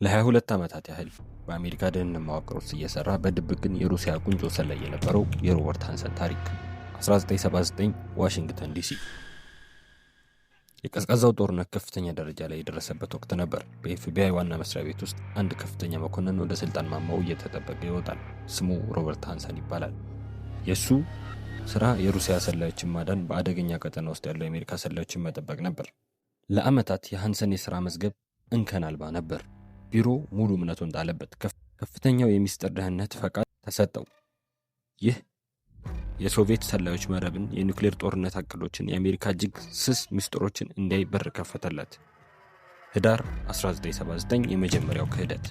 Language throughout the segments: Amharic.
ለ22 ዓመታት ያህል በአሜሪካ ደህንነት መዋቅር ውስጥ እየሰራ በድብቅ ግን የሩሲያ ቁንጮ ሰላይ የነበረው የሮበርት ሃንሰን ታሪክ 1979 ዋሽንግተን ዲሲ። የቀዝቃዛው ጦርነት ከፍተኛ ደረጃ ላይ የደረሰበት ወቅት ነበር። በኤፍቢአይ ዋና መስሪያ ቤት ውስጥ አንድ ከፍተኛ መኮንን ወደ ስልጣን ማማው እየተጠበቀ ይወጣል። ስሙ ሮበርት ሃንሰን ይባላል። የሱ ስራ የሩሲያ ሰላዮችን ማዳን፣ በአደገኛ ቀጠና ውስጥ ያሉ የአሜሪካ ሰላዮችን መጠበቅ ነበር። ለዓመታት የሃንሰን የሥራ መዝገብ እንከን አልባ ነበር። ቢሮ ሙሉ እምነቱን ጣለበት። ከፍተኛው የሚስጥር ደህንነት ፈቃድ ተሰጠው። ይህ የሶቪየት ሰላዮች መረብን፣ የኒውክሌር ጦርነት አቅዶችን፣ የአሜሪካ እጅግ ስስ ሚስጥሮችን እንዲያይ በር ከፈተለት። ህዳር 1979 የመጀመሪያው ክህደት።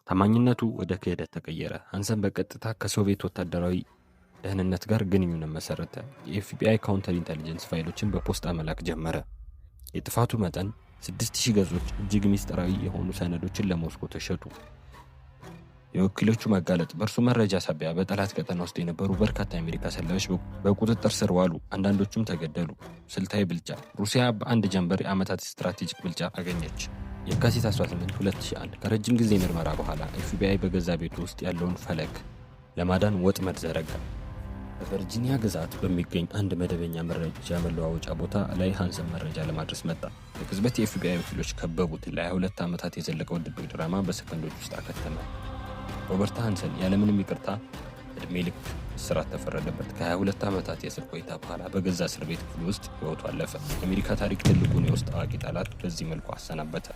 ታማኝነቱ ወደ ክህደት ተቀየረ። ሃንሰን በቀጥታ ከሶቪየት ወታደራዊ ደህንነት ጋር ግንኙነት መሰረተ። የኤፍቢአይ ካውንተር ኢንተሊጀንስ ፋይሎችን በፖስታ መላክ ጀመረ። የጥፋቱ መጠን 6000 ገጾች እጅግ ሚስጥራዊ የሆኑ ሰነዶችን ለሞስኮ ተሸጡ። የወኪሎቹ መጋለጥ በእርሱ መረጃ ሳቢያ በጠላት ቀጠና ውስጥ የነበሩ በርካታ የአሜሪካ ሰላዮች በቁጥጥር ስር ዋሉ። አንዳንዶቹም ተገደሉ። ስልታዊ ብልጫ። ሩሲያ በአንድ ጀንበር የዓመታት ስትራቴጂክ ብልጫ አገኘች። የካቲት 18 2001 ከረጅም ጊዜ ምርመራ በኋላ ኤፍቢአይ በገዛ ቤቱ ውስጥ ያለውን ፈለግ ለማዳን ወጥመድ ዘረጋ። በቨርጂኒያ ግዛት በሚገኝ አንድ መደበኛ መረጃ መለዋወጫ ቦታ ላይ ሃንሰን መረጃ ለማድረስ መጣ። በቅጽበት የኤፍቢአይ ወኪሎች ከበቡት። ለ22 ዓመታት የዘለቀው ድብቅ ድራማ በሰከንዶች ውስጥ አከተመ። ሮበርት ሃንሰን ያለምንም ይቅርታ ዕድሜ ልክ እስራት ተፈረደበት። ከ22 ዓመታት የእስር ቆይታ በኋላ በገዛ እስር ቤት ክፍል ውስጥ ሕይወቱ አለፈ። የአሜሪካ ታሪክ ትልቁን የውስጥ አዋቂ ጠላት በዚህ መልኩ አሰናበተ።